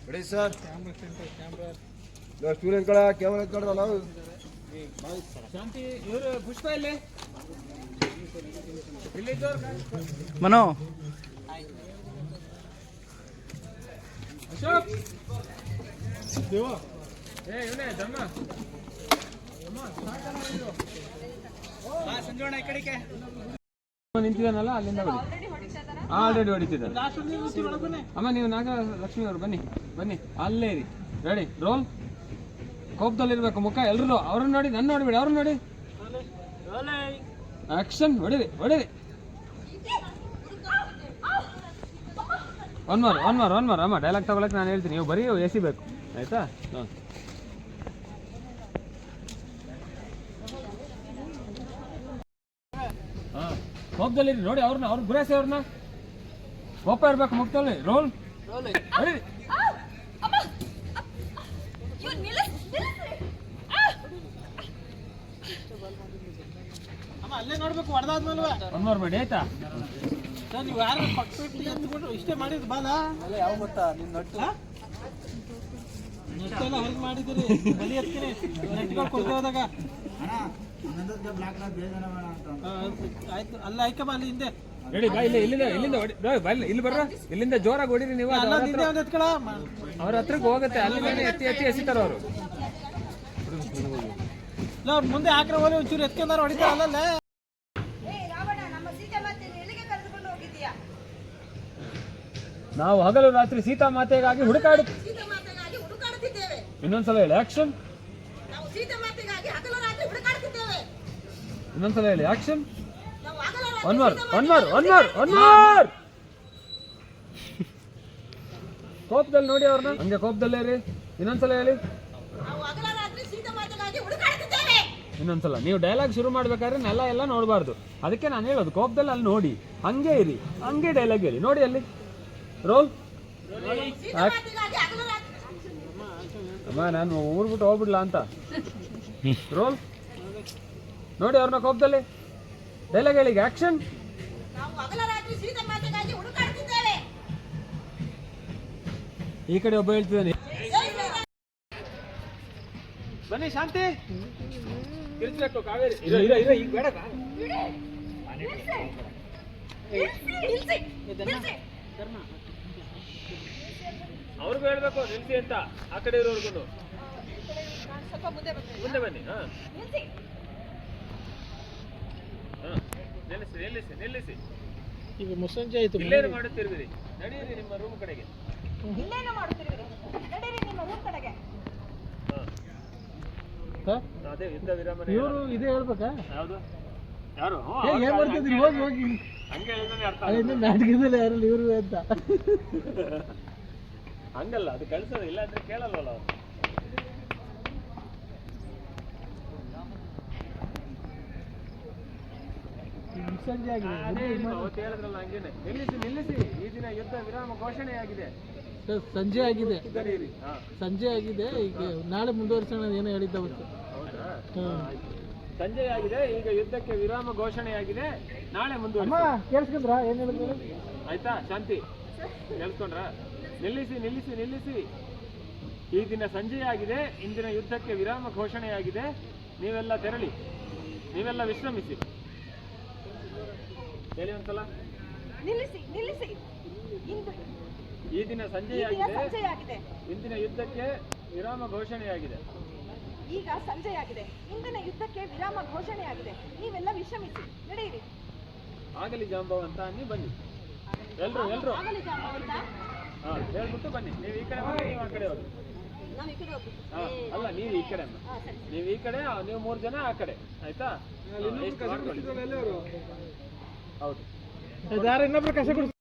ready sir student ಗಳ camera ಕಡಲ್ಲ ಶಾಂತಿ ಇವರು ಪುಷ್ಪ ಇಲ್ಲಿ ಮನೋ ಅಶೋಕ್ ದೇವ ಇವನೇ ಧರ್ಮ ಸಂಜೋಣ ಈ ಕಡೆಗೆ ನಿಂತಿದ್ದಾನಲ್ಲ ಅಲ್ಲಿಂದ ಆಲ್ರೆಡಿ ಹೊಡಿತಿದ್ದಾರೆ ಅಮ್ಮ ನೀವು ನಾಗಲಕ್ಷ್ಮಿ ಅವರು ಬನ್ನಿ ಬನ್ನಿ ಅಲ್ಲೇ ಇರಿ ರೆಡಿ ರೋಲ್ ಕೋಪದಲ್ಲಿರ್ಬೇಕು ಮುಖ ಎಲ್ರು ಅವ್ರನ್ನ ನೋಡಿ ನನ್ನ ನೋಡಿಬಿಡಿ ಅವ್ರನ್ನ ನೋಡಿ ಆಕ್ಷನ್ ಹೊಡಿರಿ ಹೊಡಿರಿ ಒನ್ ಮಾರ್ ಅಮ್ಮ ಡೈಲಾಗ್ ತಗೊಳಕ್ಕೆ ನಾನು ಹೇಳ್ತೀನಿ ನೀವು ಬರೀ ಎಸಿಬೇಕು ಆಯ್ತಾ ಕೋಪದಲ್ಲಿ ನೋಡಿ ಅವ್ರನ್ನ ಗುರಾಸಿ ಅವ್ರನ್ನ ಕೋಪ ಇರ್ಬೇಕು ಮುಖದಲ್ಲಿ ರೋಲ್ ಹೊಡಿರಿ ಅಲ್ಲೇ ನೋಡ್ಬೇಕು ಹೊಡೆದಾದ್ಮೇಲೆ ಒನ್ ಮಾರ್ ಮಾಡಿ ಆಯ್ತಾ ನೀವು ಯಾರು ಪಕ್ಕ ಇಷ್ಟೇ ಮಾಡಿದ್ ಬಾಲ ಯಾವ ಗೊತ್ತಾ ನಿನ್ನ ನಟ್ಟು ನೆಟ್ಟೆಲ್ಲ ಹೆಲ್ಪ್ ಮಾಡಿದಿರಿ ಬಲಿ ಎತ್ತೀನಿ ನೆಟ್ಗಳು ಕೊಡ್ತೇ ಹೋದಾಗ ಆಯ್ತು ಅಲ್ಲ ಐಕಮ್ಮ ಅಲ್ಲಿ ಹಿಂದೆ ರೆಡಿ ಬಾ ಇಲ್ಲಿಂದ ಇಲ್ಲಿ ಬರ್ರ ಇಲ್ಲಿಂದ ಜೋರಾಗಿ ಹೊಡಿರಿ ನೀವು ಅವ್ರ ಹತ್ರಕ್ಕೆ ಹೋಗುತ್ತೆ ಅಲ್ಲಿ ಎತ್ತಿ ಎಸಿತಾರ ಅವರು ಮುಂದೆ ಹಾಕ್ರೆ ಹೋಗಿ ಒಂಚೂರು ಎತ್ಕೊಂಡಾರ ಹೊಡಿತಾರ ಅಲ್ಲಲ್ಲ ನಾವು ಹಗಲು ರಾತ್ರಿ ಸೀತಾ ಮಾತೆಗಾಗಿ ಇನ್ನೊಂದ್ಸಲ ಹೇಳಿ ಆಕ್ಷನ್ ಇನ್ನೊಂದ್ಸಲ ಹೇಳಿ ಆಕ್ಷನ್ ಒನ್ ಮಾರ್ ಕೋಪದಲ್ಲಿ ನೋಡಿ ಅವ್ರನ್ನ ಹಂಗೆ ಕೋಪದಲ್ಲೇ ರೀ ಇನ್ನೊಂದ್ಸಲ ಹೇಳಿ ಇನ್ನೊಂದ್ಸಲ ನೀವು ಡೈಲಾಗ್ ಶುರು ಮಾಡ್ಬೇಕಾದ್ರೆ ಎಲ್ಲ ನೋಡಬಾರ್ದು ಅದಕ್ಕೆ ನಾನು ಹೇಳೋದು ಕೋಪದಲ್ಲಿ ಅಲ್ಲಿ ನೋಡಿ ಹಂಗೆ ಇರಿ ಹಂಗೆ ಡೈಲಾಗ್ ಹೇಳಿ ನೋಡಿ ಅಲ್ಲಿ ರೋಲ್ ಅಮ್ಮ ನಾನು ಊರ್ ಬಿಟ್ಟು ಹೋಗ್ಬಿಡ್ಲಾ ಅಂತ ರೋಲ್ ನೋಡಿ ಅವ್ರನ್ನ ಕೋಪದಲ್ಲಿ ಡೈಲಾಗ್ ಹೇಳಿ ಆಕ್ಷನ್ ಈ ಕಡೆ ಒಬ್ಬ ಹೇಳ್ತಿದ್ದಾನೆ ಬನ್ನಿ ಶಾಂತಿ ತಿರ್ಸ್ಬೇಕು ಕಾವೇರಿ ಈಗ ಬೇಡ ಅವ್ರಿಗೂ ಹೇಳ್ಬೇಕು ನಿಲ್ಸಿ ಅಂತ ಆ ಕಡೆ ಇರೋರ್ಗು ಮುಂದೆ ಬನ್ನಿ ನಿಲ್ಲಿಸಿ ಈಗ ಮುಸ್ಸಂಜೆ ಆಯ್ತು ಇಲ್ಲೇನು ಮಾಡುತ್ತಿರ್ತೀರಿ ನಡೆಯಿರಿ ನಿಮ್ಮ ರೂಮ್ ಕಡೆಗೆ ಅದೇ ಯುದ್ಧ ವಿರಾಮ ಇವರು ಇದೇ ಹೇಳ್ಬೇಕಾ ಯಾವುದು ಯಾರು ಏನ್ ಮಾಡ್ತಿದ್ರಿ ಹೋಗಿ ಹೋಗಿ ಹಂಗೆ ಹೇಳಿದ್ರೆ ಅರ್ಥ ನಾಟಕದಲ್ಲಿ ಯಾರಲ್ಲಿ ಇವರು ಅಂತ ಹಂಗಲ್ಲ ಅದು ಕಳ್ಸೋದು ಇಲ್ಲ ಅಂದ್ರೆ ಕೇಳಲ್ವಲ್ಲ ಅವ್ರು ಮುಸ್ಸಂಜೆ ಆಗಿದೆ ಅವತ್ತು ಹೇಳಿದ್ರಲ್ಲ ಹಂಗೇನೆ ನಿಲ್ಲಿಸಿ ಈ ದಿನ ಯುದ್ಧ ವಿರಾಮ ಘೋಷಣೆಯಾಗಿದೆ ಸಂಜೆ ಆಗಿದೆ ಸಂಜೆ ಆಗಿದೆ ಈಗ ನಾಳೆ ಮುಂದುವರಿಸೋಣ ಏನೋ ಹೇಳಿದ್ದ ಅವತ್ತು ಸಂಜೆ ಆಗಿದೆ ಈಗ ಯುದ್ಧಕ್ಕೆ ವಿರಾಮ ಘೋಷಣೆಯಾಗಿದೆ ನಾಳೆ ಮುಂದುವರಿಸಿ ಕೇಳಿಸ್ಕೊಂಡ್ರ ಏನ್ ಹೇಳಿದ್ರು ಆಯ್ತಾ ಶಾಂತಿ ಕೇಳಿಸ್ಕೊಂಡ್ರ ನಿಲ್ಲಿಸಿ ಈ ದಿನ ಸಂಜೆಯಾಗಿದೆ ಇಂದಿನ ಯುದ್ಧಕ್ಕೆ ವಿರಾಮ ಘೋಷಣೆಯಾಗಿದೆ ನೀವೆಲ್ಲ ತೆರಳಿ ನೀವೆಲ್ಲ ವಿಶ್ರಮಿಸಿ ಹೇಳಿ ಒಂದ್ಸಲ ನಿಲ್ಲಿಸಿ ಈ ದಿನ ಸಂಜೆಯಾಗಿದೆ ಇಂದಿನ ಯುದ್ಧಕ್ಕೆ ವಿರಾಮ ಘೋಷಣೆಯಾಗಿದೆ ಈಗ ಸಂಜೆಯಾಗಿದೆ ಇಂದಿನ ಯುದ್ಧಕ್ಕೆ ವಿರಾಮ ಘೋಷಣೆಯಾಗಿದೆ ನೀವೆಲ್ಲ ವಿಶ್ರಮಿಸಿ ನಡೆಯಿರಿ ಆಗಲಿ ಜಾಂಬವಂತ ಅನ್ನಿ ಬನ್ನಿ ಎಲ್ರು ಹೇಳ್ಬಿಟ್ಟು ಬನ್ನಿ ನೀವು ಈ ಕಡೆ ಹೋಗಿ ನೀವು ಆ ಕಡೆ ಹೋಗಿ ಅಲ್ಲ ನೀವು ಈ ಕಡೆ ನೀವು ಈ ಕಡೆ ನೀವು 3 ಜನ ಆ ಕಡೆ ಆಯ್ತಾ ಹೌದು ಇನ್ನೊಬ್ರು ಕಸ